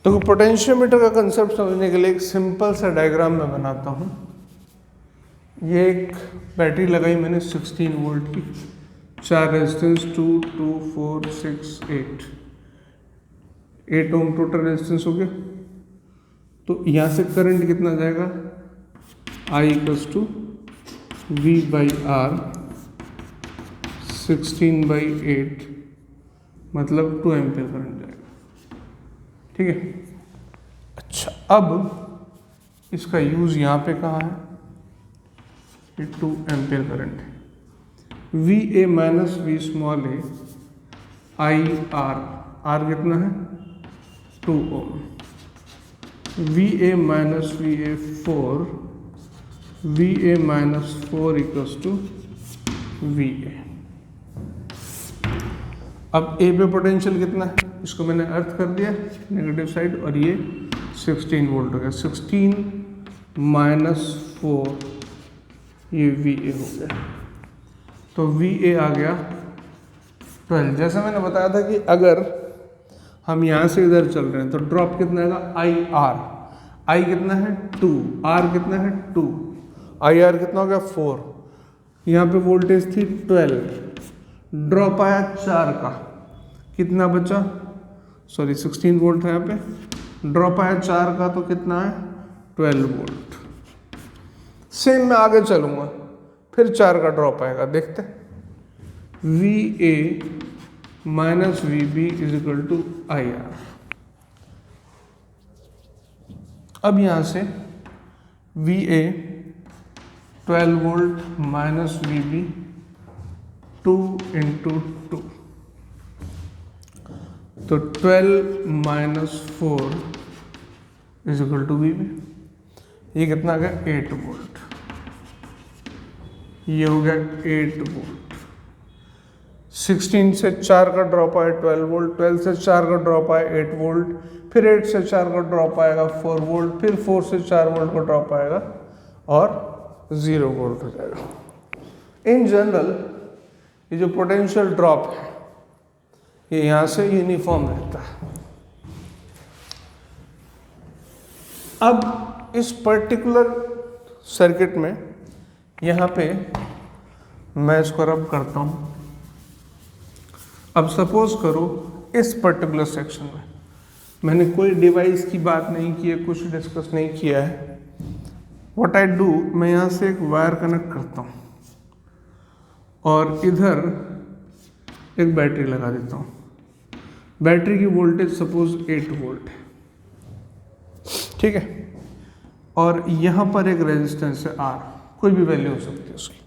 तो पोटेंशियोमीटर का कंसेप्ट समझने के लिए एक सिंपल सा डायग्राम मैं बनाता हूँ। ये एक बैटरी लगाई मैंने 16 वोल्ट की, 4 रेजिस्टेंस 2, 2, 4, 6, 8 ओम टोटल रेजिस्टेंस हो गया। तो यहाँ से करंट कितना जाएगा, I = V/R 16/8 मतलब 2 एम्पियर करंट जाएगा। ठीक है। अच्छा, अब इसका यूज़ यहाँ पे कहाँ है, ये 2 एम्पियर करंट है। VA - V small a IR, R कितना है 2 ओम। VA - VA 4, VA - 4 = VA। अब A पे पोटेंशियल कितना है, इसको मैंने अर्थ कर दिया नेगेटिव साइड, और ये 16 वोल्ट हो गया। 16 - 4 ये VA हो गया। तो VA आ गया 12। जैसे मैंने बताया था कि अगर हम यहाँ से इधर चल रहे हैं तो ड्रॉप कितना आएगा, IR। I कितना है 2, R कितना है 2, IR कितना हो गया 4। यहाँ पे वोल्टेज थी 12, ड्रॉप आया 4 का, कितना बचा, सॉरी 16 वोल्ट है यहाँ पे, ड्रॉप आया 4 का तो कितना है 12 वोल्ट। सेम मैं आगे चलूँगा, फिर 4 का ड्रॉप आएगा, देखते हैं। VA - VB = IR। अब यहाँ से VA 12 वोल्ट - VB 2 × 2, तो 12 - 4 = VB। ये कितना आ गया 8 वोल्ट, ये हो गया 8 वोल्ट। 16 से 4 का ड्रॉप आया 12 वोल्ट, 12 से 4 का ड्रॉप आया 8 वोल्ट, फिर 8 से 4 का ड्रॉप आएगा 4 वोल्ट, फिर 4 से 4 वोल्ट का ड्रॉप आएगा और 0 वोल्ट हो जाएगा। इन जनरल ये जो पोटेंशियल ड्रॉप है ये यहाँ से यूनिफॉर्म रहता है। अब इस पर्टिकुलर सर्किट में यहाँ पे मैं इसको रब करता हूँ। अब सपोज करो इस पर्टिकुलर सेक्शन में मैंने कोई डिवाइस की बात नहीं की है, कुछ डिस्कस नहीं किया है। व्हाट आई डू, मैं यहाँ से एक वायर कनेक्ट करता हूँ और इधर एक बैटरी लगा देता हूँ। बैटरी की वोल्टेज सपोज 8 वोल्ट है, ठीक है, और यहाँ पर एक रेजिस्टेंस है R, कोई भी वैल्यू हो सकती है उसकी।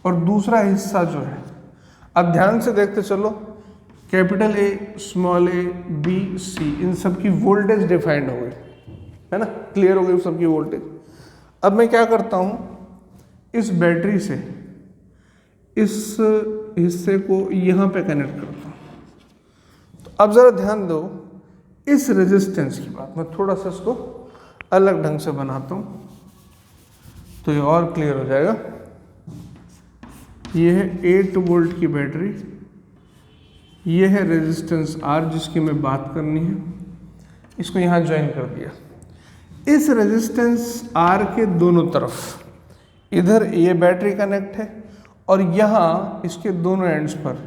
और दूसरा हिस्सा जो है, अब ध्यान से देखते चलो, capital A, small a, B, C, इन सब की वोल्टेज डिफाइंड हो गई, है ना, क्लियर हो गई सबकी वोल्टेज। अब मैं क्या करता हूँ, इस बैटरी से इस हिस्से को यहाँ पे कनेक्ट करता हूँ। तो अब ज़रा ध्यान दो, इस रेजिस्टेंस की बात मैं थोड़ा सा इसको अलग ढंग से बनाता हूँ तो ये और क्लियर हो जाएगा। ये है 8 वोल्ट की बैटरी, ये है रेजिस्टेंस R जिसकी मैं बात करनी है, इसको यहाँ ज्वाइन कर दिया। इस रेजिस्टेंस R के दोनों तरफ, इधर ये बैटरी कनेक्ट है और यहाँ इसके दोनों एंड्स पर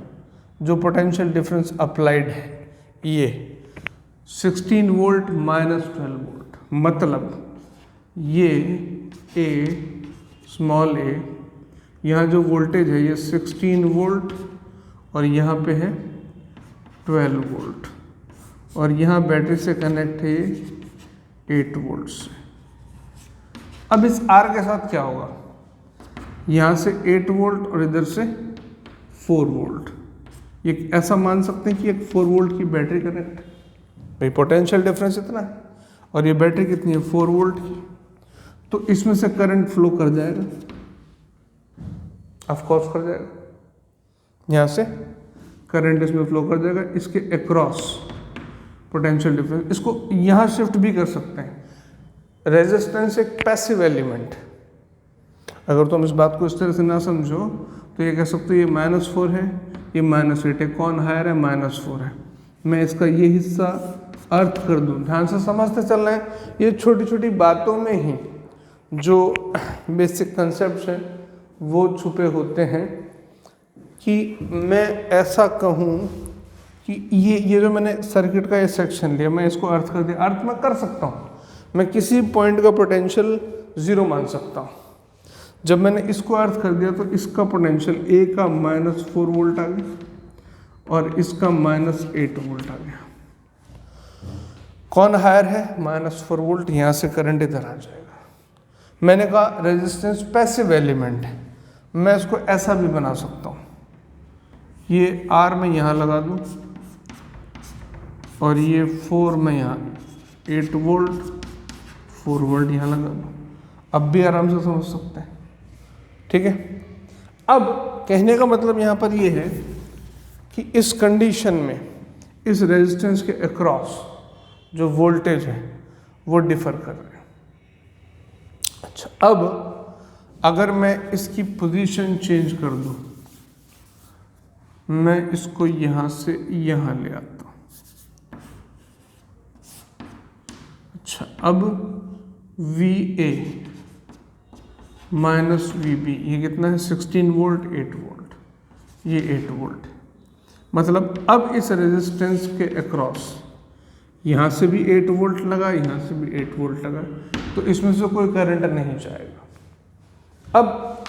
जो पोटेंशियल डिफरेंस अप्लाइड है ये 16 वोल्ट - 12 वोल्ट, मतलब ये A, स्मॉल a, यहाँ जो वोल्टेज है ये 16 वोल्ट और यहाँ पे है 12 वोल्ट, और यहाँ बैटरी से कनेक्ट है ये 8 वोल्ट से। अब इस R के साथ क्या होगा, यहाँ से 8 वोल्ट और इधर से 4 वोल्ट, ये ऐसा मान सकते हैं कि एक 4 वोल्ट की बैटरी कनेक्ट है, भाई पोटेंशियल डिफरेंस इतना है, और ये बैटरी कितनी है 4 वोल्ट की, तो इसमें से करंट फ्लो कर जाएगा, ऑफ कोर्स कर जाएगा, यहाँ से करंट इसमें फ्लो कर जाएगा, इसके अक्रॉस पोटेंशियल डिफरेंस। इसको यहाँ शिफ्ट भी कर सकते हैं। रेजिस्टेंस एक पैसिव एलिमेंट, अगर तुम इस बात को इस तरह से ना समझो तो ये कह सकते हो ये -4 है, ये -8 है, कौन हायर है, -4 है, मैं इसका ये हिस्सा अर्थ कर दूं। ध्यान से समझते चल रहे हैं, ये छोटी छोटी बातों में ही जो बेसिक कंसेप्ट हैं वो छुपे होते हैं। कि मैं ऐसा कहूँ कि ये जो मैंने सर्किट का ये सेक्शन लिया, मैं इसको अर्थ कर दिया। अर्थ मैं कर सकता हूँ, मैं किसी पॉइंट का पोटेंशियल 0 मान सकता हूँ। जब मैंने इसको अर्थ कर दिया तो इसका पोटेंशियल ए का -4 वोल्ट आ गया और इसका -8 वोल्ट आ गया। कौन हायर है? -4 वोल्ट। यहाँ से करंट इधर आ जाएगा। मैंने कहा रेजिस्टेंस पैसिव एलिमेंट है, मैं इसको ऐसा भी बना सकता हूँ। ये R मैं यहाँ लगा दूँ और ये 4 मैं यहाँ 8 वोल्ट 4 वोल्ट यहाँ लगा दूँ। अब भी आराम से समझ सकते हैं, ठीक है। अब कहने का मतलब यहाँ पर ये है कि इस कंडीशन में इस रेजिस्टेंस के अक्रॉस जो वोल्टेज है वो डिफर कर रहे हैं। अच्छा, अब अगर मैं इसकी पोजीशन चेंज कर दूं, मैं इसको यहां से यहां ले आता हूं। अच्छा, अब VA माइनस VB ये कितना है? 16 वोल्ट 8 वोल्ट, ये 8 वोल्ट। मतलब अब इस रेजिस्टेंस के अक्रॉस यहाँ से भी 8 वोल्ट लगा, यहाँ से भी 8 वोल्ट लगा, तो इसमें से कोई करंट नहीं जाएगा। अब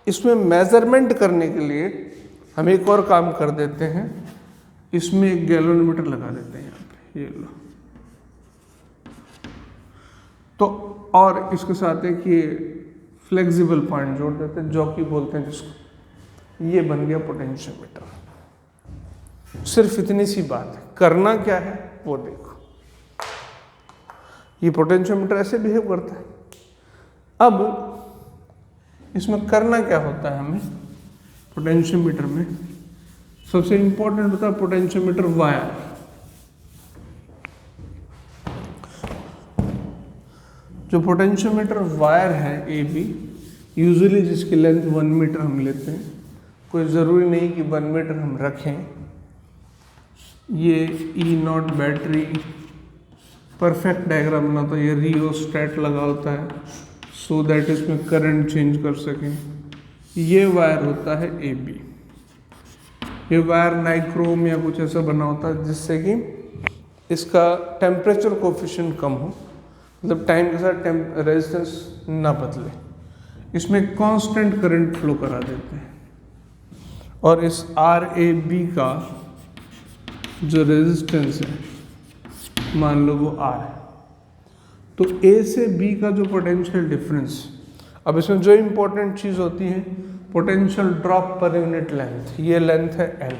इसमें मेजरमेंट करने के लिए हम एक और काम कर देते हैं, इसमें एक गैल्वेनोमीटर लगा देते हैं यहाँ पे, ये लो। तो और इसके साथ एक ये फ्लेक्सिबल पॉइंट जोड़ देते हैं, जॉकी बोलते हैं जिसको। ये बन गया पोटेंशियोमीटर। सिर्फ इतनी सी बात है, करना क्या है वो देखो। ये पोटेंशियोमीटर ऐसे बिहेव करता है। अब इसमें करना क्या होता है हमें पोटेंशियोमीटर में? सबसे इंपॉर्टेंट होता है पोटेंशियोमीटर वायर। जो पोटेंशियोमीटर वायर है AB, यूजुअली जिसकी लेंथ 1 मीटर हम लेते हैं, कोई ज़रूरी नहीं कि 1 मीटर हम रखें। ये E0 बैटरी परफेक्ट डायग्राम बना, तो ये रियोस्टेट लगा होता है सो दैट इसमें करंट चेंज कर सकें। ये वायर होता है AB। ये वायर नाइक्रोम या कुछ ऐसा बना होता है जिससे कि इसका टेम्परेचर कोफिशिएंट कम हो, मतलब टाइम के साथ रेजिस्टेंस ना बदले। इसमें कांस्टेंट करंट फ्लो करा देते हैं। और इस RAB का जो रेजिस्टेंस है, मान लो वो R है, तो A से B का जो पोटेंशियल डिफरेंस, अब इसमें जो इंपॉर्टेंट चीज़ होती है पोटेंशियल ड्रॉप पर यूनिट लेंथ, ये लेंथ है L।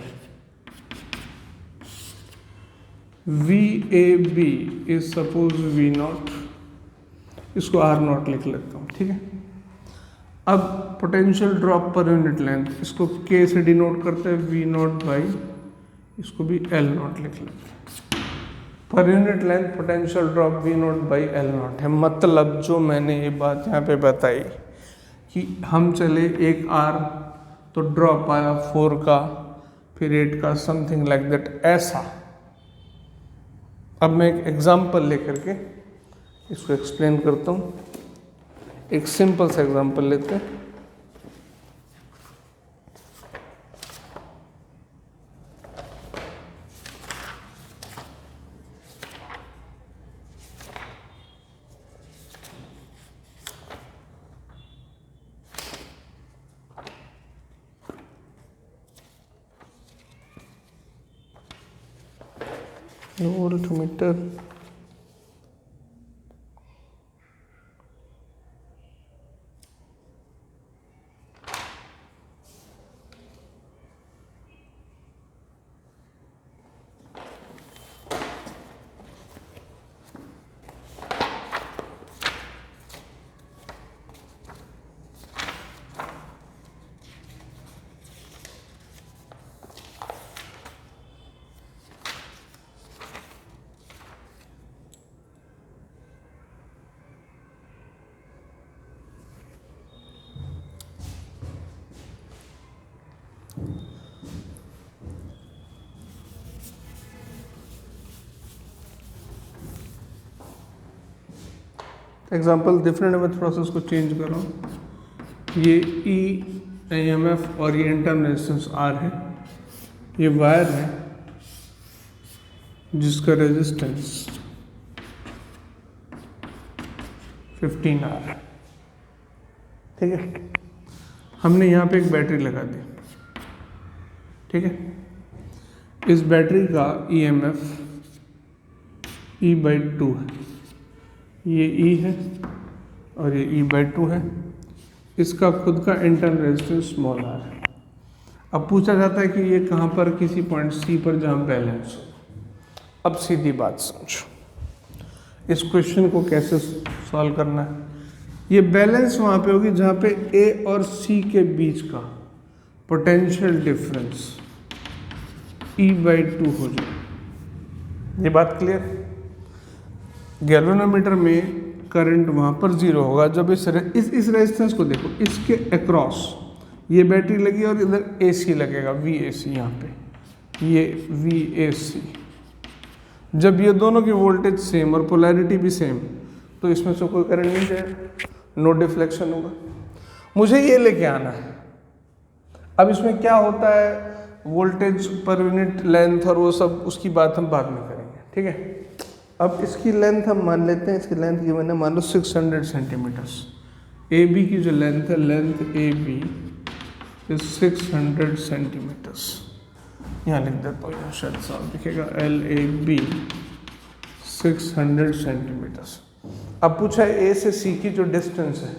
VAB is suppose V0, इसको R0 लिख लेता हूँ, ठीक है। अब पोटेंशियल ड्रॉप पर यूनिट लेंथ, इसको K से डिनोट करते हैं V0 बाई, इसको भी L0 लिख लेते हैं। पर unit length potential drop V0 by L0 है। मतलब जो मैंने ये बात यहाँ पे बताई कि हम चले एक R तो ड्रॉप आया 4 का, फिर 8 का, समथिंग लाइक दैट, ऐसा। अब मैं एक एग्जांपल लेकर के इसको एक्सप्लेन करता हूँ। एक सिंपल सा एग्जांपल लेते हैं। वोल्टमीटर एग्जाम्पल डिफरेंट है, मैं थोड़ा सा उसको चेंज कर रहा हूँ। ये EMF और ये इंटरनल रेजिस्टेंस R है, ये वायर है जिसका रेजिस्टेंस 15R है। ठीक है, हमने यहाँ पे एक बैटरी लगा दी। ठीक है, इस बैटरी का EMF E/2 है, ये E है और ये E/2 है। इसका खुद का इंटरनल रेजिस्टेंस स्मॉल r है। अब पूछा जाता है कि ये कहाँ पर, किसी पॉइंट C पर जहाँ बैलेंस हो। अब सीधी बात समझो, इस क्वेश्चन को कैसे सॉल्व करना है। ये बैलेंस वहाँ पे होगी जहाँ पे A और C के बीच का पोटेंशियल डिफरेंस E/2 हो जाए। ये बात क्लियर? गैल्वेनोमीटर में करंट वहाँ पर जीरो होगा जब इस रेजिस्टेंस को देखो, इसके अक्रॉस ये बैटरी लगी और इधर AC लगेगा, VAC यहाँ पे, ये VAC। जब ये दोनों की वोल्टेज सेम और पोलैरिटी भी सेम, तो इसमें से कोई करंट नहीं जाएगा, नो डिफ्लेक्शन होगा। मुझे ये लेके आना है। अब इसमें क्या होता है, वोल्टेज पर यूनिट लेंथ और वो सब, उसकी बात हम बाद में करेंगे। ठीक है, अब इसकी लेंथ हम मान लेते हैं, इसकी लेंथ की मैंने मान लो 600 सेंटीमीटर्स। AB की जो लेंथ है, लेंथ AB इज 600 सेंटीमीटर्स। यहाँ लिख देता हूँ, यहाँ शायद साफ दिखेगा, LAB 600 सेंटीमीटर्स। अब पूछा है A से C की जो डिस्टेंस है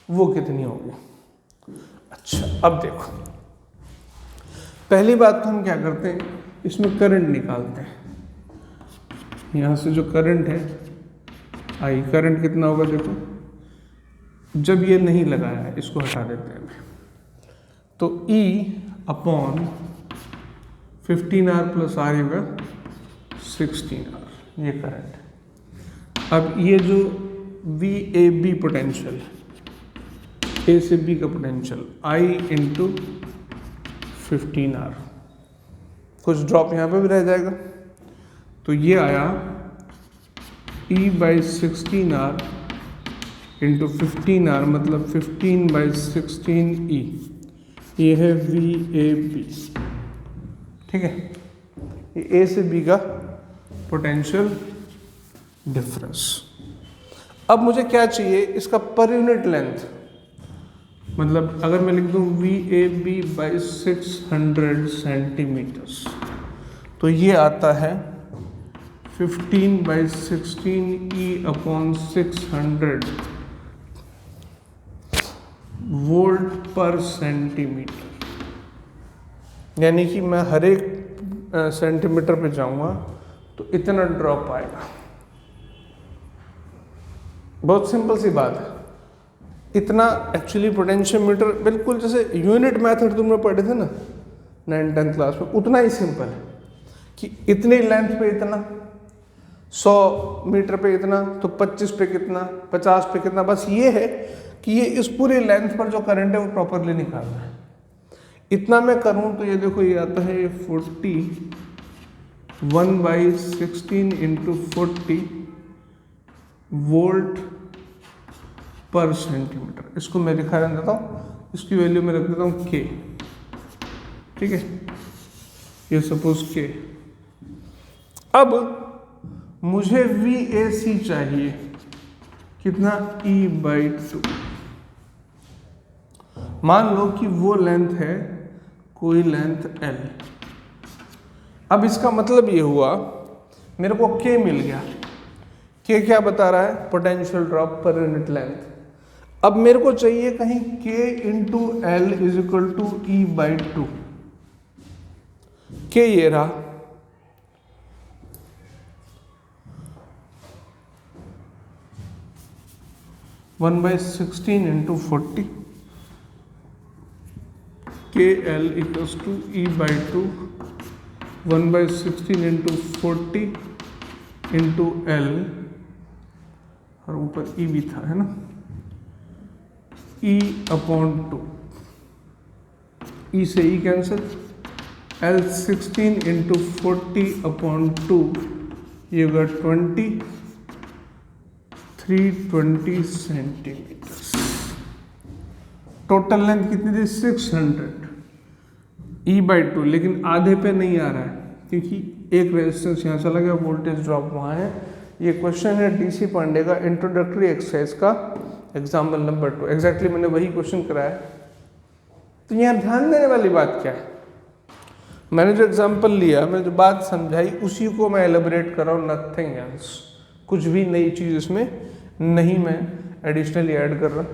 वो कितनी होगी। अच्छा, अब देखो, पहली बात तो हम क्या करते हैं, इसमें करंट निकालते हैं। यहाँ से जो करंट है I, करंट कितना होगा देखो, जब ये नहीं लगाया है, इसको हटा देते हैं, तो E/15R + R होगा 16R, ये करंट। अब ये जो VAB पोटेंशियल, A से B का पोटेंशियल I × 15R, कुछ ड्रॉप यहाँ पे भी रह जाएगा, तो ये आया E/16R × 15R, मतलब 15/16E। ये है VAB। ठीक है, ये A से B का पोटेंशियल डिफरेंस। अब मुझे क्या चाहिए, इसका पर यूनिट लेंथ, मतलब अगर मैं लिख दूं VAB/600 सेंटीमीटर्स, तो ये आता है 15/16E/600 वोल्ट पर सेंटीमीटर। यानी कि मैं हर एक सेंटीमीटर पे जाऊंगा तो इतना ड्रॉप आएगा। बहुत सिंपल सी बात है, इतना एक्चुअली पोटेंशियोमीटर, बिल्कुल जैसे यूनिट मेथड तुमने पढ़े थे ना 9th-10th क्लास में, उतना ही सिंपल है कि इतनी लेंथ पे इतना, 100 मीटर पे इतना, तो 25 पे कितना, 50 पे कितना। बस ये है कि ये इस पूरी लेंथ पर जो करंट है वो प्रॉपरली निकालना है। इतना मैं करूँ तो ये देखो, ये आता है 41/16 × 40 वोल्ट पर सेंटीमीटर। इसको मैं लिखा रहने देता हूँ, इसकी वैल्यू मैं रख देता हूँ K। ठीक है, ये सपोज K। अब मुझे VAC चाहिए कितना, E/2। मान लो कि वो लेंथ है कोई लेंथ L। अब इसका मतलब ये हुआ मेरे को K मिल गया। K क्या बता रहा है, पोटेंशियल ड्रॉप पर यूनिट लेंथ। अब मेरे को चाहिए कहीं K × L = E/2। K ये रहा, one by 16 × 40 KL = E/2 1/16 × 40 × L, और ऊपर E भी था, है ना, E/2। E से E कैंसिल, L 16 × 40/2, ये होगा 20, 320 सेंटीमीटर। टोटल लेंथ कितनी थी 600 E/2, लेकिन आधे पे नहीं आ रहा है क्योंकि एक रेजिस्टेंस यहाँ चला गया, वोल्टेज ड्रॉप वहाँ है। ये क्वेश्चन है DC पांडे का इंट्रोडक्टरी एक्सरसाइज का एग्जाम्पल नंबर 2। एग्जैक्टली मैंने वही क्वेश्चन कराया। तो यहाँ ध्यान देने वाली बात क्या है, मैंने जो एग्जाम्पल लिया, मैंने जो बात समझाई उसी को मैं एलिबरेट कर रहा हूँ, नथिंग एल्स। कुछ भी नई चीज़ इसमें नहीं मैं एडिशनली ऐड कर रहा।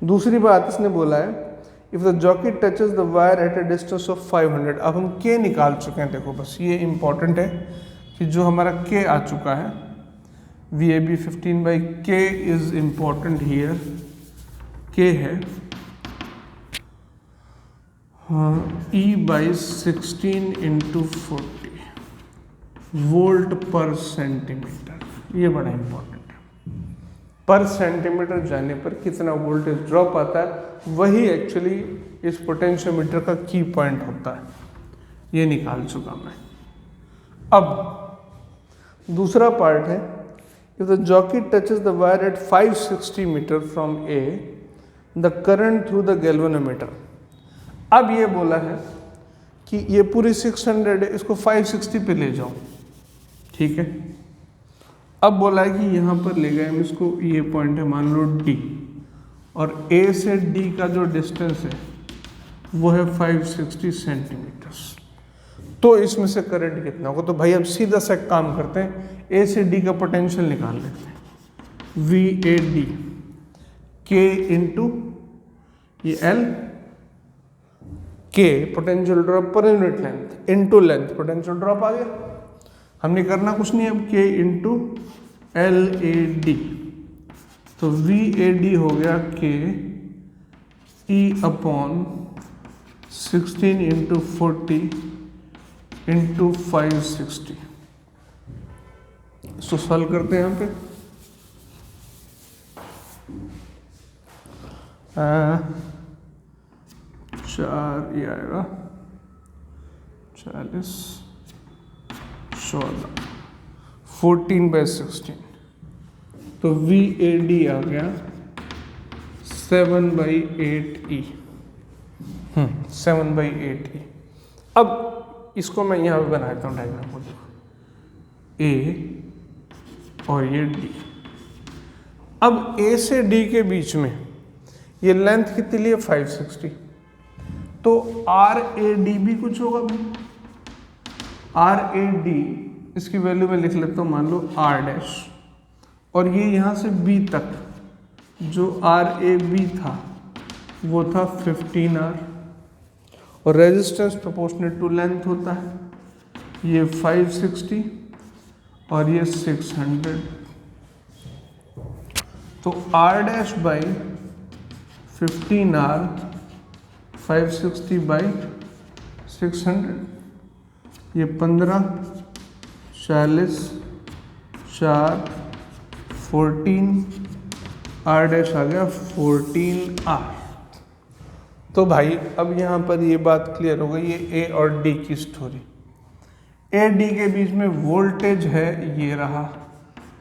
दूसरी बात इसने बोला है if the jockey touches the wire at a distance of 500। अब हम के निकाल चुके हैं, देखो बस ये इंपॉर्टेंट है कि जो हमारा के आ चुका है VAB 15/K is important here. के है E/16 × 40 वोल्ट पर सेंटीमीटर। ये बड़ा इंपॉर्टेंट है, पर सेंटीमीटर जाने पर कितना वोल्टेज ड्रॉप आता है, वही एक्चुअली इस पोटेंशियोमीटर का की पॉइंट होता है। ये निकाल चुका मैं। अब दूसरा पार्ट है if the jockey touches the wire at 560 metre from A the current through the galvanometer. अब ये बोला है कि ये पूरी 600 है, इसको 560 पे ले जाओ, ठीक है। अब बोला है कि यहाँ पर ले गए हम इसको, ये पॉइंट है मान लो D, और A से D का जो डिस्टेंस है वो है 560 सेंटीमीटर्स। तो इसमें से करंट कितना होगा? तो भाई अब सीधा सा काम करते हैं, A से D का पोटेंशियल निकाल लेते हैं। VAD K इंटू ये L, K पोटेंशियल ड्रॉप पर unit length into length, potential drop आ गया। हमने करना कुछ नहीं, अब K इंटू LAD, तो VAD हो गया K E/16 × 40 × 560। इसको सॉल्व करते हैं यहाँ पे। 4 ये आएगा 40 14 14/16, तो VAD आ गया 7/8E। 7/8E। अब इसको मैं यहाँ पे बना देता हूँ डायग्राम को, देखो A और ये D। अब A से D के बीच में ये लेंथ कितनी ली है 560, तो RAD भी कुछ होगा भाई। RAD इसकी वैल्यू में लिख लेता हूँ, मान लो R', और ये यहाँ से B तक जो RAB था वो था 15R, और रेजिस्टेंस प्रोपोर्शनेट टू लेंथ होता है, ये 560 और ये 600, तो R'/15R 560/600, ये 15 40 4 14, R' आ गया 14R। तो भाई अब यहाँ पर ये बात क्लियर हो गई, ये A और D की स्टोरी। A D के बीच में वोल्टेज है, ये रहा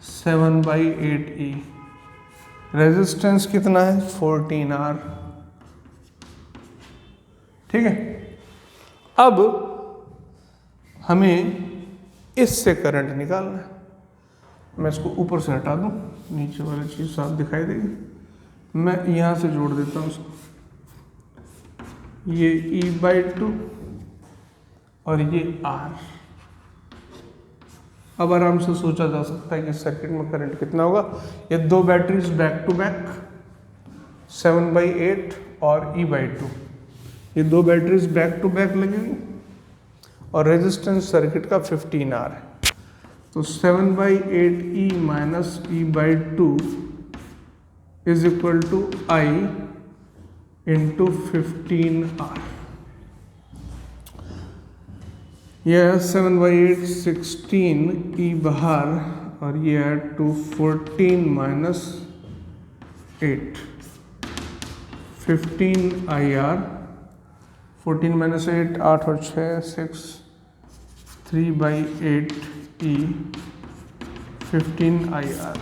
7/8E, रेजिस्टेंस कितना है 14R, ठीक है। अब हमें इससे करंट निकालना है। मैं इसको ऊपर से हटा दूं, नीचे वाली चीज़ साफ दिखाई देगी। मैं यहाँ से जोड़ देता हूँ इसको, ये E/2 और ये R। अब आराम से सोचा जा सकता है कि सर्किट में करंट कितना होगा। ये दो बैटरीज बैक टू बैक 7/8 और E/2, ये दो बैटरीज बैक टू बैक लगेगी और रेजिस्टेंस सर्किट का 15R है। तो 7/8E minus E/2 is equal to I into 15R। यह 7/8 16 E बाहर और ये है 14 माइनस 8 15 IR, 14 माइनस 8 8 और 6 6 3/8E 15 IR,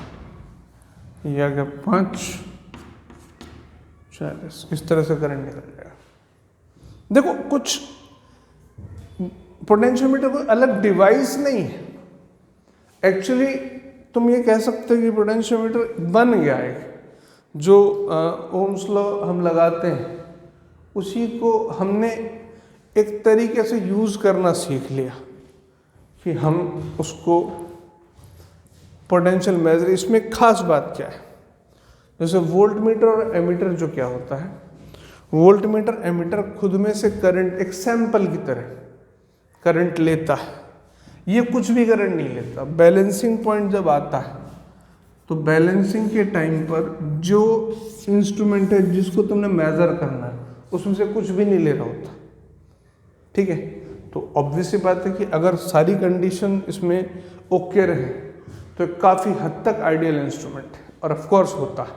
ये आ गया 540, इस तरह से करंट निकल जाएगा। देखो कुछ पोटेंशियोमीटर कोई अलग डिवाइस नहीं है, एक्चुअली तुम ये कह सकते हो कि पोटेंशियोमीटर बन गया है, जो ओम्स लॉ हम लगाते हैं उसी को हमने एक तरीके से यूज़ करना सीख लिया कि हम उसको पोटेंशियल मेजर। इसमें खास बात क्या है, जैसे वोल्ट मीटर और एमीटर जो क्या होता है, वोल्ट मीटर एमीटर खुद में से करंट एक सैंपल की तरह करंट लेता है, ये कुछ भी करंट नहीं लेता। बैलेंसिंग पॉइंट जब आता है तो बैलेंसिंग के टाइम पर जो इंस्ट्रूमेंट है जिसको तुमने मेजर करना है उसमें से कुछ भी नहीं ले रहा होता, ठीक है। तो ऑब्वियस सी बात है कि अगर सारी कंडीशन इसमें ओके रहे तो काफ़ी हद तक आइडियल इंस्ट्रूमेंट है, और ऑफ कोर्स होता है।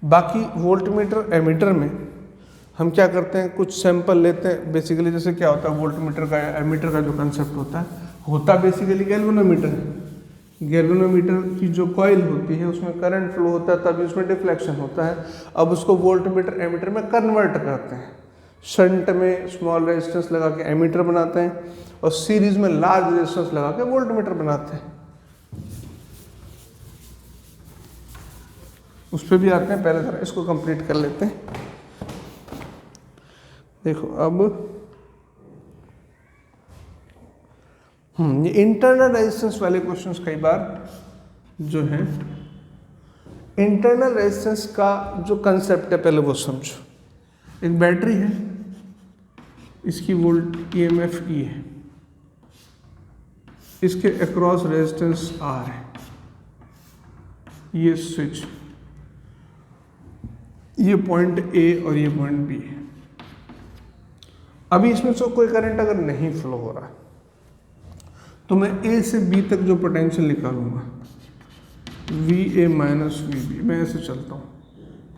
बाकी वोल्ट मीटर एमीटर में हम क्या करते हैं, कुछ सैंपल लेते हैं। बेसिकली जैसे क्या होता है, वोल्ट मीटर का या एमीटर का जो कंसेप्ट होता बेसिकली गैल्वेनोमीटर है। गैल्वेनोमीटर की जो कॉइल होती है उसमें करंट फ्लो होता है, तभी उसमें डिफ्लेक्शन होता है। अब उसको वोल्ट मीटर एमीटर में कन्वर्ट करते हैं, शंट में स्मॉल रेजिस्टेंस लगा के एमीटर बनाते हैं और सीरीज में लार्ज रेजिस्टेंस लगा के वोल्ट मीटर बनाते हैं। उस पर भी आते हैं, पहले जरा इसको कंप्लीट कर लेते हैं। देखो अब ये इंटरनल रेजिस्टेंस वाले क्वेश्चंस कई बार जो है, इंटरनल रेजिस्टेंस का जो कंसेप्ट है पहले वो समझो। एक बैटरी है, इसकी वोल्ट ईएमएफ ई है, इसके अक्रॉस रेजिस्टेंस आर है, ये स्विच, ये पॉइंट ए और ये पॉइंट बी है। अभी इसमें से कोई करंट अगर नहीं फ्लो हो रहा तो मैं ए से बी तक जो पोटेंशियल निकालूंगा V A minus V B, मैं ऐसे चलता हूँ,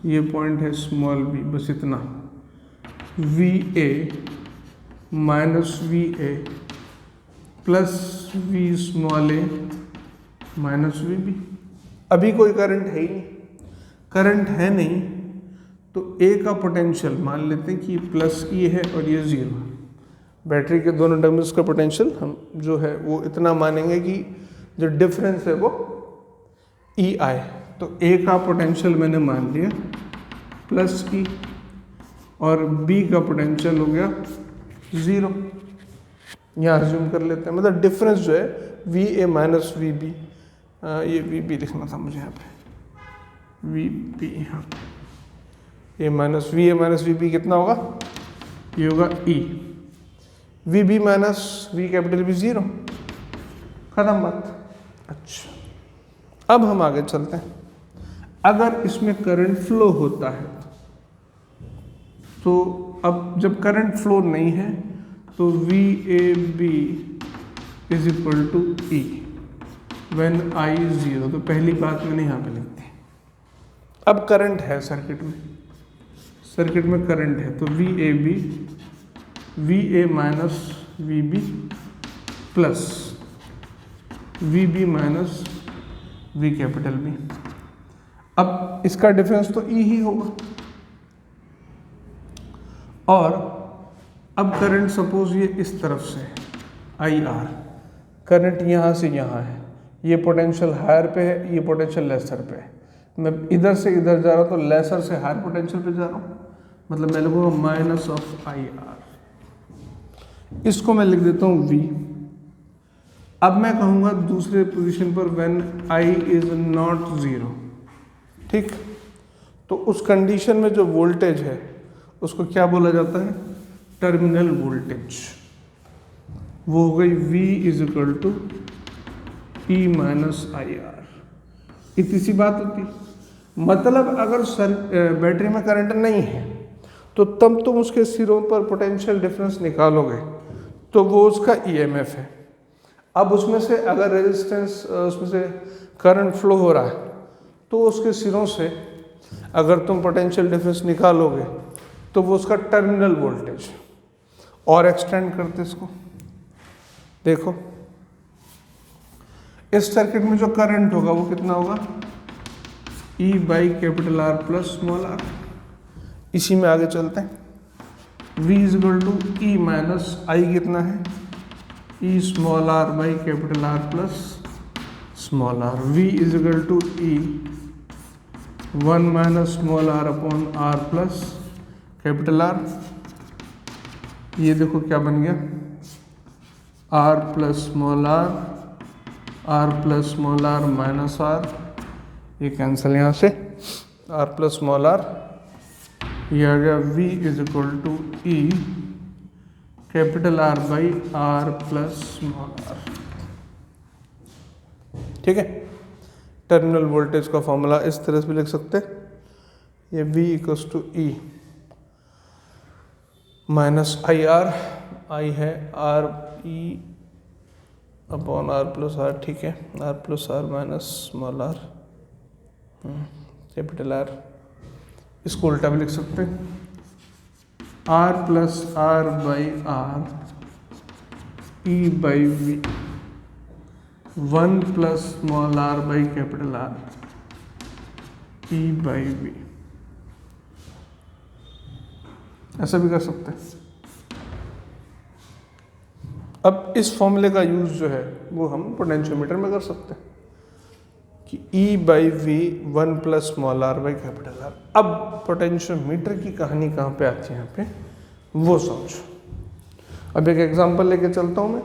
ये पॉइंट है स्मॉल बी, बस इतना, V A minus V A plus V small A minus V B. अभी कोई करंट है ही नहीं, करंट है नहीं तो ए का पोटेंशियल मान लेते हैं कि प्लस ई है और ये ज़ीरो। बैटरी के दोनों टर्मिनल्स का पोटेंशियल हम जो है वो इतना मानेंगे कि जो डिफरेंस है वो ई आए। तो ए का पोटेंशियल मैंने मान लिया प्लस ई और बी का पोटेंशियल हो गया ज़ीरो। यहाँ अज्यूम कर लेते हैं, मतलब डिफरेंस जो है V A minus V B, ये वी बी लिखना था मुझे यहाँ पे, वी बी, यहाँ ए माइनस वी बी कितना होगा, ये होगा E, V B minus V capital B zero, खत्म बात। अच्छा अब हम आगे चलते हैं। अगर इसमें करंट फ्लो होता है तो अब जब करंट फ्लो नहीं है तो V A B is equal to E when I zero. तो पहली बात मैंने यहाँ पे लिख दी। अब करंट है सर्किट में करंट है तो V A B V A minus V B plus V B minus V capital B. अब इसका डिफरेंस तो ई ही होगा। और अब करंट सपोज ये इस तरफ से आई आर, करंट यहाँ से यहाँ है, ये पोटेंशियल हायर पे है, ये पोटेंशियल लेसर पे है। मैं इधर से इधर जा रहा हूँ तो लेसर से हायर पोटेंशियल पे जा रहा हूँ, मतलब मैं लिखूँगा माइनस ऑफ आई आर। इसको मैं लिख देता हूँ V। अब मैं कहूँगा दूसरे पोजीशन पर when I is not zero, ठीक। तो उस कंडीशन में जो वोल्टेज है उसको क्या बोला जाता है, टर्मिनल वोल्टेज। वो हो गई V is equal to E minus I R. इतनी सी बात होती। मतलब अगर बैटरी में करंट नहीं है तो तब तुम उसके सिरों पर पोटेंशियल डिफरेंस निकालोगे तो वो उसका ईएमएफ है। अब उसमें से अगर रेजिस्टेंस, उसमें से करंट फ्लो हो रहा है तो उसके सिरों से अगर तुम पोटेंशियल डिफरेंस निकालोगे तो वो उसका टर्मिनल वोल्टेज। और एक्सटेंड करते इसको, देखो इस सर्किट में जो करंट होगा वो कितना होगा, E by capital R plus small r। इसी में आगे चलते हैं। V is equal to E minus I कितना है, E small r by capital R plus small r। V is equal to E 1 minus small r upon r plus capital R। ये देखो क्या बन गया, r plus small r plus small r minus r, ये cancel यहाँ से, r plus small r, ये आ गया v is equal to E capital R by r plus small r। ठीक है, टर्मिनल वोल्टेज का फॉर्मूला इस तरह से भी लिख सकते हैं, ये v equals to E minus I R, I है R E upon R plus R. ठीक है, R plus R minus small R capital R. इसको उल्टा भी लिख सकते हैं, R plus R by R E by V 1 plus small R by capital R E by V. ऐसा भी कर सकते हैं। अब इस फॉर्मूले का यूज जो है वो हम पोटेंशियोमीटर में कर सकते हैं कि E by V 1 plus small R by capital R. अब पोटेंशियोमीटर की कहानी कहाँ पे आती है यहाँ पे, वो समझो। अब एक एग्जांपल लेके चलता हूँ मैं।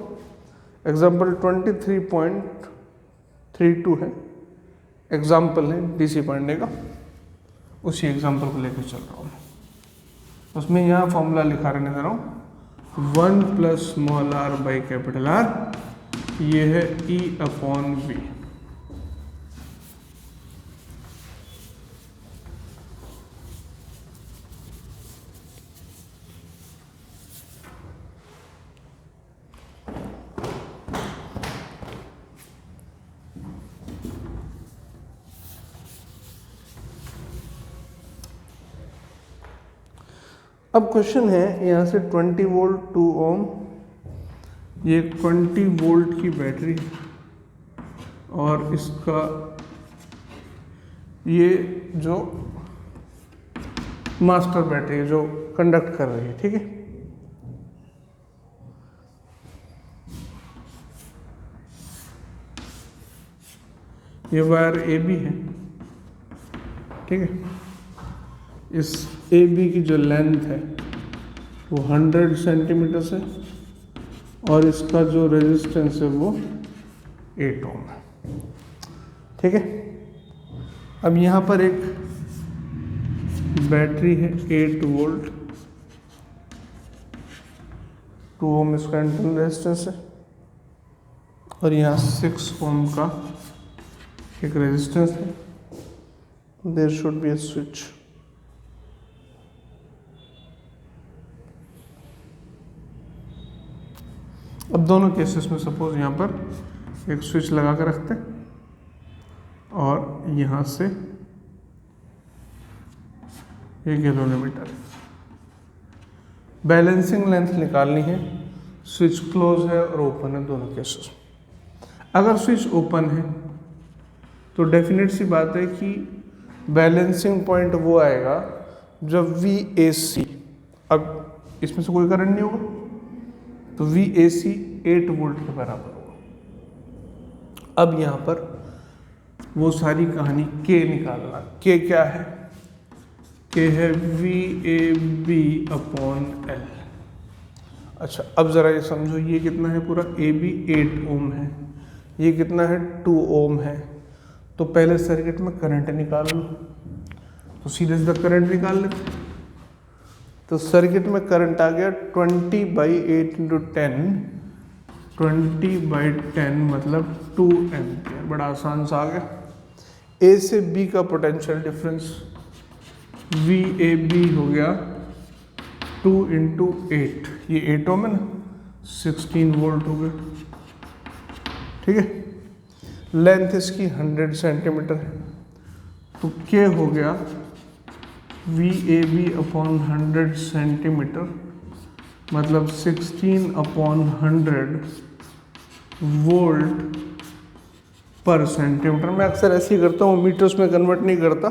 एग्जांपल 23.32 है, एग्जांपल है डीसी पढ़ने का, उसी एग्जांपल को लेके चल रहा हूँ मैं। उसमें यहाँ फॉर्मूला लिखा रहने दे रहा हूँ, 1 plus small R by capital R, ये है E अपॉन वी। अब क्वेश्चन है यहाँ से 20 वोल्ट 2 ओम, ये 20 वोल्ट की बैटरी और इसका ये जो मास्टर बैटरी जो कंडक्ट कर रही है। ठीक है, ये वायर ए बी है। ठीक है, इस ए बी की जो लेंथ है वो 100 सेंटीमीटर है और इसका जो रेजिस्टेंस है वो 8 ओम है। ठीक है, अब यहाँ पर एक बैटरी है 8 वोल्ट, 2 ओम इसका इंटरनल रेजिस्टेंस है और यहाँ 6 ओम का एक रेजिस्टेंस है। There should be a switch. अब दोनों केसेस में सपोज यहाँ पर एक स्विच लगा कर रखते हैं और यहाँ से ये गैल्वेनोमीटर, बैलेंसिंग लेंथ निकालनी है। स्विच क्लोज है और ओपन है दोनों केसेस। अगर स्विच ओपन है तो डेफिनेट सी बात है कि बैलेंसिंग पॉइंट वो आएगा जब VAC, अब इसमें से कोई करंट नहीं होगा तो VAC 8 वोल्ट के बराबर होगा। अब यहाँ पर वो सारी कहानी K निकालना। K क्या है? K है VAB अपॉन L। अच्छा, अब ज़रा ये समझो, ये कितना है पूरा, AB 8 ओम है, ये कितना है 2 ओम है। तो पहले सर्किट में करंट निकाल लो, तो सीधे सीधा करंट निकाल लेते। तो सर्किट में करंट आ गया 20/8 × 10, 20/10 मतलब 2 एम्पियर। बड़ा आसान सा आ गया। ए से बी का पोटेंशियल डिफरेंस VAB हो गया 2 × 8, ये 8 ओम है ना, 16 वोल्ट हो गया। ठीक है, लेंथ इसकी 100 सेंटीमीटर है, तो K हो गया VAB अपॉन 100 सेंटीमीटर मतलब 16/100 वोल्ट पर सेंटीमीटर। मैं अक्सर ऐसे ही करता हूँ, मीटर्स में कन्वर्ट नहीं करता,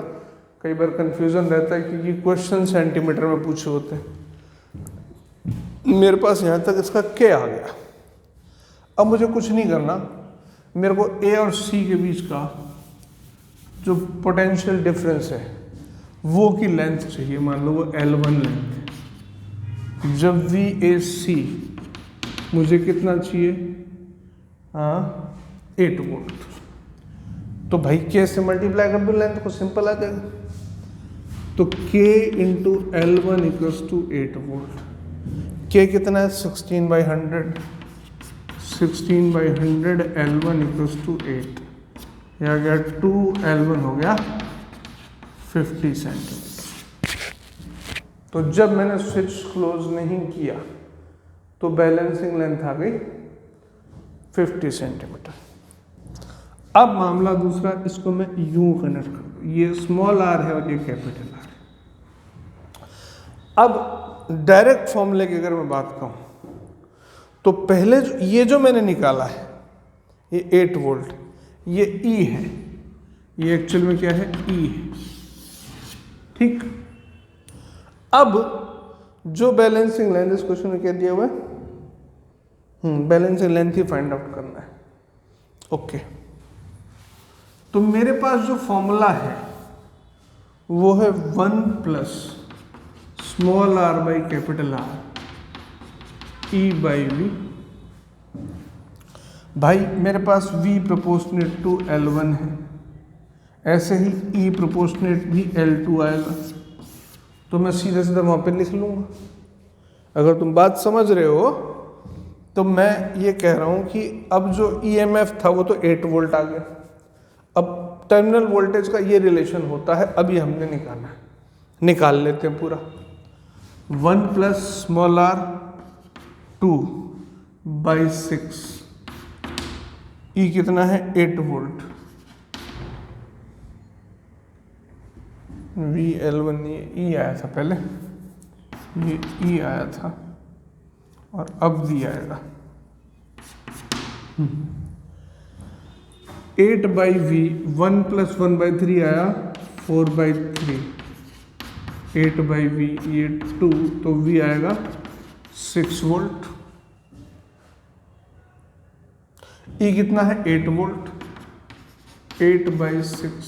कई बार कन्फ्यूज़न रहता है क्योंकि क्वेश्चन सेंटीमीटर में पूछे होते हैं। मेरे पास यहाँ तक इसका के आ गया। अब मुझे कुछ नहीं करना, मेरे को ए और सी के बीच का जो पोटेंशियल डिफरेंस है वो की लेंथ चाहिए, मान लो वो L1 लेंथ है। जब VAC मुझे कितना चाहिए, 8 वोल्ट, तो भाई के से मल्टीप्लाई कर दो लेंथ को, सिंपल आ जाएगा। तो K into L1 equals to 8 volt. K कितना है, 16/100, 16/100 L1 इक्वल्स टू 8, यह आ गया 2L1 हो गया 50 सेंटीमीटर। तो जब मैंने स्विच क्लोज नहीं किया तो बैलेंसिंग लेंथ आ गई 50 सेंटीमीटर। अब मामला दूसरा, इसको मैं यूं कनेक्ट कर दूं, ये स्मॉल r है और ये कैपिटल R है। अब डायरेक्ट फॉर्मूले की अगर मैं बात कहूं तो पहले ये जो मैंने निकाला है ये 8 वोल्ट, ये E है, ये एक्चुअल में क्या है, E है, ठीक। अब जो बैलेंसिंग लेंथ, इस क्वेश्चन में क्या दिया हुआ है, बैलेंसिंग लेंथ ही फाइंड आउट करना है। ओके, तो मेरे पास जो फॉर्मूला है वो है 1 plus small r by capital R E by V। भाई मेरे पास V प्रोपोर्शनेट टू L1 है, ऐसे ही E प्रोपोर्शनेट भी L2 आएगा, तो मैं सीधे सीधे वहाँ पे लिख लूँगा। अगर तुम बात समझ रहे हो तो मैं ये कह रहा हूँ कि अब जो EMF था वो तो 8 वोल्ट आ गया। अब टर्मिनल वोल्टेज का ये रिलेशन होता है, अभी हमने निकालना है, निकाल लेते हैं पूरा। 1 प्लस स्मॉल r 2/6, E कितना है, 8 वोल्ट, VL1, ये E आया था पहले, ये E आया था और अब V आएगा। 8/V, 1 प्लस 1/3 आया 4/3, 8/V ये 2, तो V आएगा 6 वोल्ट। E कितना है, 8 वोल्ट, 8/6।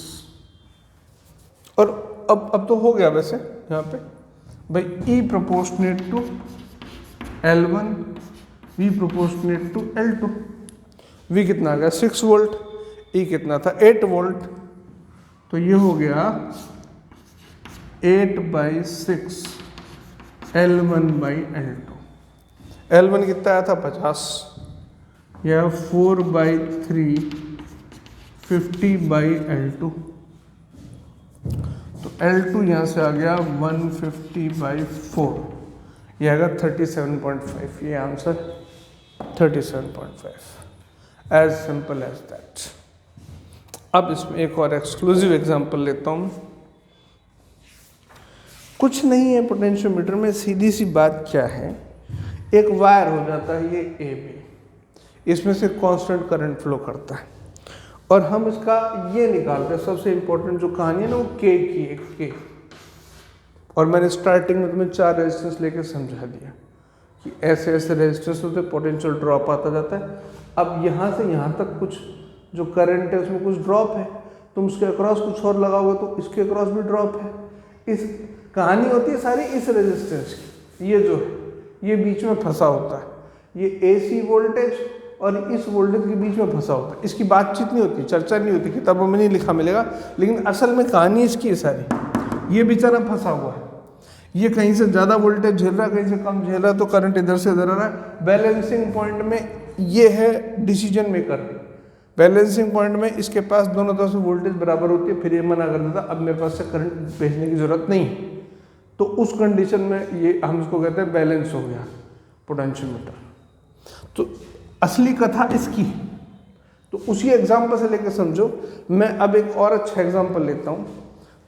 और अब तो हो गया वैसे यहाँ पे भाई, E proportionate to L1, V proportionate to L2। V कितना आ गया, 6 वोल्ट, E कितना था, 8 वोल्ट, तो ये हो गया 8/6 L1/L2। L1 कितना आया था, 50, या 4/3 50/L2, तो L2 यहाँ से आ गया 150/4, ये आएगा 37.5। ये answer 37.5, as simple as that. अब इसमें एक और एक्सक्लूसिव एग्जांपल लेता हूँ। कुछ नहीं है पोटेंशियोमीटर में, सीधी सी बात क्या है, एक वायर हो जाता है ये AB, इसमें से कांस्टेंट करंट फ्लो करता है और हम इसका ये निकालते हैं। सबसे इंपॉर्टेंट जो कहानी है ना वो K की है, K। और मैंने स्टार्टिंग में तुम्हें 4 रेजिस्टेंस लेके समझा दिया कि ऐसे ऐसे रेजिस्टेंस होते, पोटेंशियल ड्रॉप आता जाता है। अब यहाँ से यहाँ तक कुछ जो करंट है उसमें कुछ ड्रॉप है, तुम उसके अक्रॉस कुछ और लगाओगे तो इसके अक्रॉस भी ड्रॉप है। इस कहानी होती है सारी इस रेजिस्टेंस की, ये जो है ये बीच में फंसा होता है, ये AC वोल्टेज और इस वोल्टेज के बीच में फंसा होता है। इसकी बातचीत नहीं होती, चर्चा नहीं होती, किताबों में नहीं लिखा मिलेगा, लेकिन असल में कहानी इसकी है सारी। ये बेचारा फंसा हुआ है, ये कहीं से ज़्यादा वोल्टेज झेल रहा है, कहीं से कम झेल रहा है, तो करंट इधर से इधर आ रहा है। बैलेंसिंग पॉइंट में ये है डिसीजन मेकर। बैलेंसिंग पॉइंट में इसके पास दोनों तरफ से वोल्टेज बराबर होती है, फिर ये मना कर देता अब मेरे पास से करंट भेजने की जरूरत नहीं, तो उस कंडीशन में ये हम इसको कहते हैं बैलेंस हो गया पोटेंशियोमीटर। तो असली कथा इसकी, तो उसी एग्जाम्पल से लेकर समझो। मैं अब एक और अच्छा एग्जाम्पल लेता हूँ,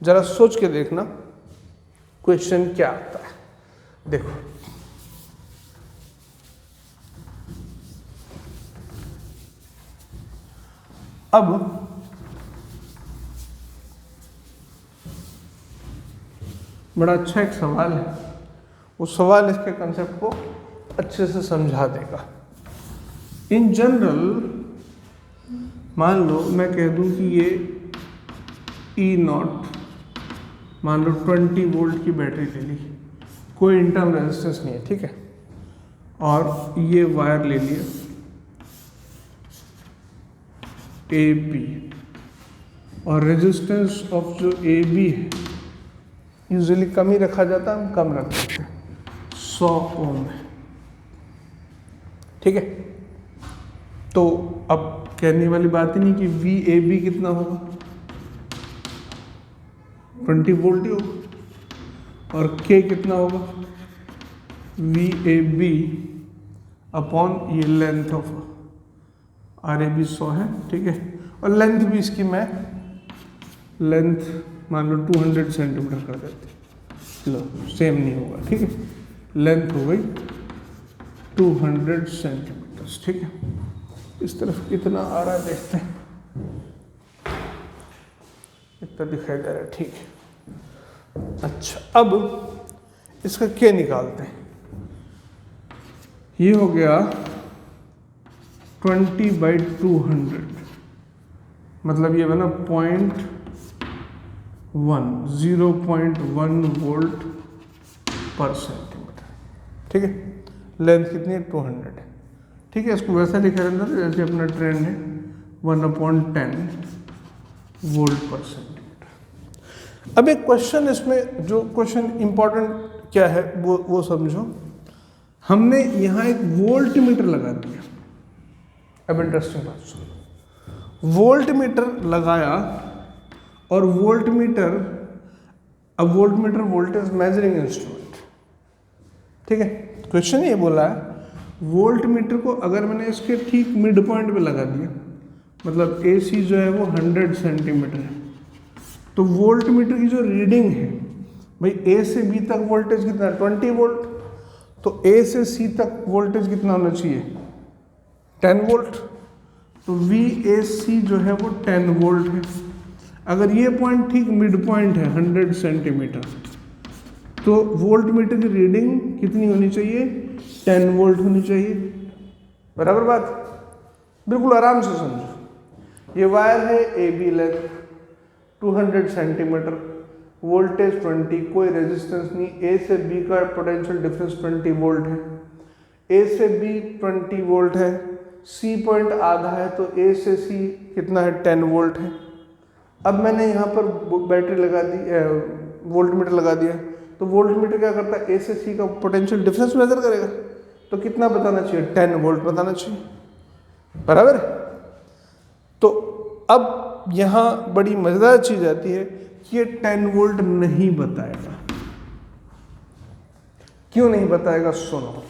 जरा सोच के देखना क्वेश्चन क्या आता है। देखो, अब बड़ा अच्छा एक सवाल है, वो सवाल इसके कंसेप्ट को अच्छे से समझा देगा। इन जनरल मान लो मैं कह दूं कि ये E0 मान लो 20 वोल्ट की बैटरी ले ली, कोई इंटरनल रेजिस्टेंस नहीं है, ठीक है, और ये वायर ले लिया AB, और रेजिस्टेंस ऑफ जो AB है यूजुअली कम ही रखा जाता है, हम कम रख देते हैं, 100 ओम है, ठीक है। तो अब कहने वाली बात ही नहीं कि VAB कितना होगा, 20 वोल्ट ही होगा, और K कितना होगा, VAB अपॉन ये लेंथ ऑफ RAB 100 है, ठीक है, और लेंथ भी इसकी मैं लेंथ मान लो 200 सेंटीमीटर कर देते, लो सेम नहीं होगा, ठीक है, लेंथ हो गई 200 सेंटीमीटर, ठीक है। इस तरफ कितना आ रहा है देखते हैं, इतना दिखाई दे रहा है, ठीक है। अच्छा, अब इसका क्या निकालते हैं, ये हो गया 20/200, मतलब ये बना 0.1 वोल्ट पर सेंटीमीटर, ठीक है। लेंथ कितनी है, 200 है, ठीक है। इसको वैसा लिखा रहता है जैसे अपना ट्रेंड है 1/10 वोल्ट पर सेंटीमीटर। अब एक क्वेश्चन, इसमें जो क्वेश्चन इंपॉर्टेंट क्या है वो समझो। हमने यहाँ एक वोल्ट मीटर लगा दिया, अब इंटरेस्टिंग बात सुनो, वोल्ट मीटर लगाया, और वोल्ट मीटर, अब volt meter voltage measuring instrument, ठीक है। क्वेश्चन ये बोला है वोल्ट मीटर को अगर मैंने इसके ठीक मिड पॉइंट पे लगा दिया, मतलब AC जो है वो 100 सेंटीमीटर है, तो वोल्ट मीटर की जो रीडिंग है भाई A से B तक वोल्टेज कितना है, 20 वोल्ट, तो A से C तक वोल्टेज कितना होना चाहिए, 10 वोल्ट, तो VAC जो है वो 10 वोल्ट है। अगर ये पॉइंट ठीक मिड पॉइंट है 100 सेंटीमीटर, तो वोल्ट मीटर की रीडिंग कितनी होनी चाहिए, 10 वोल्ट होनी चाहिए, बराबर बात, बिल्कुल आराम से समझो। ये वायर है AB लेंथ 200 सेंटीमीटर, वोल्टेज 20, कोई रेजिस्टेंस नहीं, A से B का पोटेंशियल डिफरेंस 20 वोल्ट है, A से B 20 वोल्ट है, C पॉइंट आधा है, तो A से C कितना है, 10 वोल्ट है। अब मैंने यहाँ पर बैटरी लगा दी, वोल्ट मीटर लगा दिया, तो वोल्ट मीटर क्या करता है, A से C का पोटेंशियल डिफरेंस मेजर करेगा, तो कितना बताना चाहिए, 10 वोल्ट बताना चाहिए, बराबर है। तो अब यहाँ बड़ी मजेदार चीज आती है कि ये 10 वोल्ट नहीं बताएगा, क्यों नहीं बताएगा, सुनो,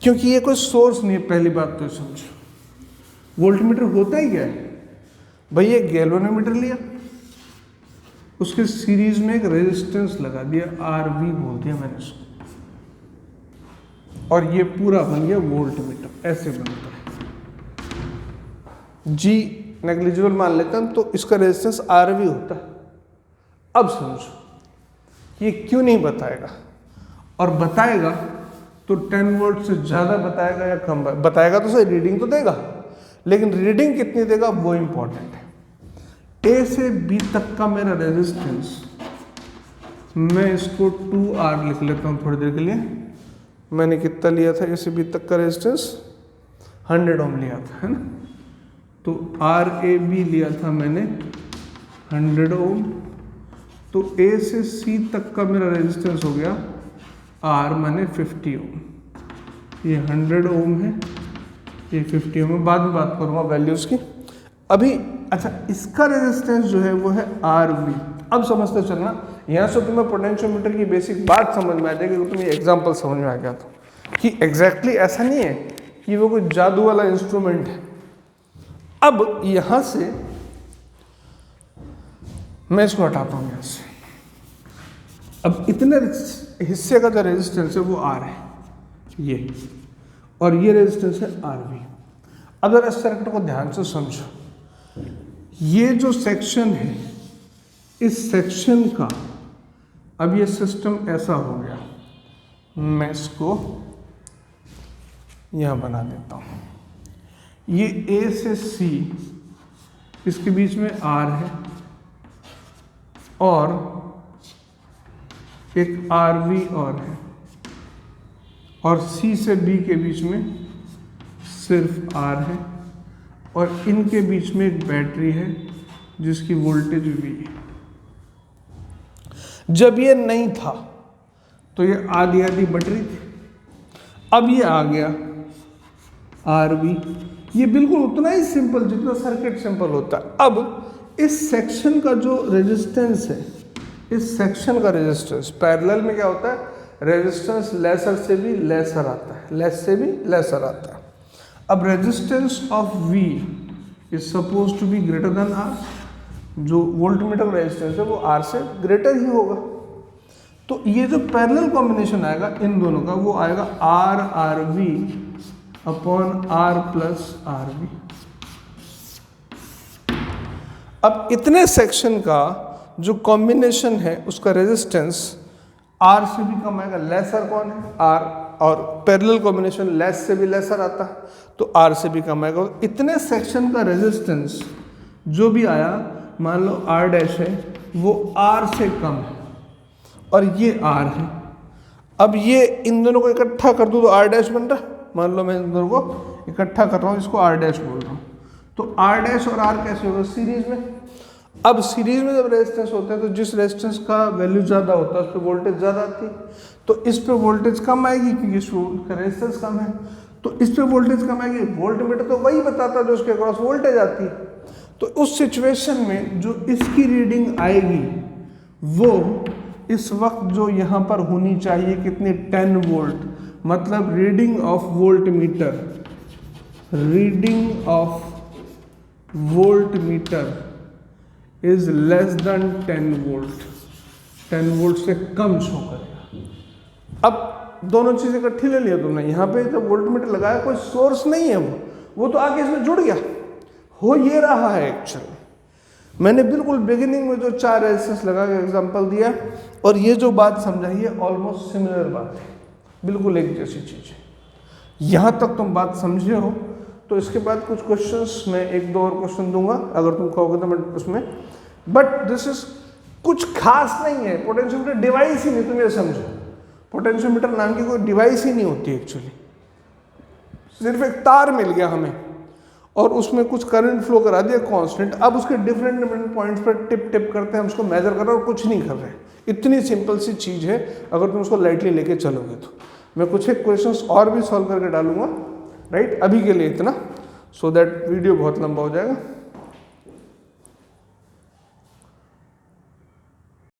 क्योंकि ये कोई सोर्स नहीं है, पहली बात तो समझो। वोल्ट मीटर होता ही क्या है भाई, ये गैल्वेनोमीटर लिया, उसके सीरीज में एक रेजिस्टेंस लगा दिया, RV बोल दिया मैंने उसको, और ये पूरा बन गया वोल्ट मीटर, ऐसे बनता है। G नेग्लिजिबल मान लेते हैं, तो इसका रेजिस्टेंस RV होता है। अब समझो ये क्यों नहीं बताएगा, और बताएगा तो 10 वोल्ट से ज़्यादा बताएगा या कम बताएगा, तो सही रीडिंग तो देगा, लेकिन रीडिंग कितनी देगा वो इंपॉर्टेंट है। A से B तक का मेरा रेजिस्टेंस, मैं इसको 2R लिख लेता हूँ थोड़ी देर के लिए। मैंने कितना लिया था A से B तक का रेजिस्टेंस, 100 ओम लिया था, है ना, तो RAB लिया था मैंने 100 ओम, तो A से C तक का मेरा रेजिस्टेंस हो गया R मैंने 50 ओम, ये 100 ओम है, ये 50 ओम है, बाद में बात करूँगा वैल्यूज़ की अभी। अच्छा, इसका रेजिस्टेंस जो है वो है RV। अब समझते चलना, यहाँ से तुम्हें पोटेंशियोमीटर की बेसिक बात समझ में आ जाएगी, अगर तुम्हें एग्जाम्पल समझ में आ गया तो, कि एग्जैक्टली ऐसा नहीं है कि वो कोई जादू वाला इंस्ट्रूमेंट है। अब यहाँ से मैं इसको हटाता हूँ यहाँ से, अब इतने हिस्से का जो रेजिस्टेंस है वो R है ये, और ये रेजिस्टेंस है RV। अब जरा इस सर्किट को ध्यान से समझो, ये जो सेक्शन है, इस सेक्शन का अब ये सिस्टम ऐसा हो गया, मैं इसको यहाँ बना देता हूँ। ये A से C, इसके बीच में R है और एक RV और है, और C से B के बीच में सिर्फ R है, और इनके बीच में एक बैटरी है जिसकी वोल्टेज V है। जब ये नहीं था तो ये आधी आधी बैटरी थी, अब ये आ गया RV, ये बिल्कुल उतना ही सिंपल जितना सर्किट सिंपल होता है। अब इस सेक्शन का जो रेजिस्टेंस है, इस सेक्शन का रेजिस्टेंस पैरेलल में क्या होता है, रेजिस्टेंस लेसर से भी लेसर आता है, लेस से भी लेसर आता है। अब resistance of V is suppose to be greater than R, जो वोल्टमीटर रेजिस्टेंस है वो R से ग्रेटर ही होगा। तो ये जो पैरेलल कॉम्बिनेशन आएगा इन दोनों का, वो आएगा RRV upon R plus RV। अब इतने सेक्शन का जो कॉम्बिनेशन है उसका रेजिस्टेंस R से भी कम आएगा, लेसर कौन है, R, और पैरेलल कॉम्बिनेशन लेस से भी लेसर आता है तो R से भी कम आएगा। इतने सेक्शन का रेजिस्टेंस जो भी आया, मान लो R डैश है, वो R से कम है और ये R है। अब ये इन दोनों को इकट्ठा कर दूँ तो R डैश बन रहा है, मान लो मैं इन दोनों को इकट्ठा कर रहा हूँ, इसको R डैश बोल रहा हूँ, तो R डैश और R कैसे होगा, सीरीज में। अब सीरीज में जब रेजिस्टेंस होता है तो जिस रेजिस्टेंस का वैल्यू ज़्यादा होता है उस पर वोल्टेज ज़्यादा आती है, तो इस पे वोल्टेज कम आएगी क्योंकि इसका रेजिस्टेंस कम है, तो इस पे वोल्टेज कम आएगी। वोल्टमीटर तो वही बताता है जो उसके अक्रॉस वोल्टेज आती है। तो उस सिचुएशन में जो इसकी रीडिंग आएगी वो इस वक्त जो यहाँ पर होनी चाहिए कितनी, 10 वोल्ट, मतलब reading of voltmeter, reading of voltmeter is less than 10 volt, 10 volt से कम शो करेगा। अब दोनों चीज़ें इकट्ठी ले लिया तुमने, यहाँ पे जब वोल्टमीटर लगाया कोई सोर्स नहीं है, वो तो आगे इसमें जुड़ गया, हो ये रहा है एक्चुअली। मैंने बिल्कुल बिगिनिंग में जो 4 रेजिस्टेंस लगा के एग्जांपल दिया और ये जो बात समझाई है ऑलमोस्ट सिमिलर बात है, बिल्कुल एक जैसी चीज़ है। यहाँ तक तुम बात समझे हो तो इसके बाद कुछ क्वेश्चंस मैं 1-2 और क्वेश्चन दूंगा, अगर तुम कहोगे तो मैं उसमें, बट दिस इज कुछ खास नहीं है। पोटेंशियोमीटर डिवाइस ही नहीं, तुम ये समझो, पोटेंशियोमीटर नाम की कोई डिवाइस ही नहीं होती एक्चुअली, सिर्फ एक तार मिल गया हमें और उसमें कुछ करंट फ्लो करा दिया कांस्टेंट। अब उसके डिफरेंट डिफरेंट पॉइंट्स पर टिप टिप करते हैं, हम उसको मेजर कर रहे हैं और कुछ नहीं कर रहे हैं। इतनी सिंपल सी चीज़ है, अगर तुम उसको लाइटली लेके चलोगे तो। मैं कुछ एक क्वेश्चंस और भी सॉल्व करके डालूंगा, राइट। अभी के लिए इतना, सो दैट वीडियो बहुत लंबा हो जाएगा।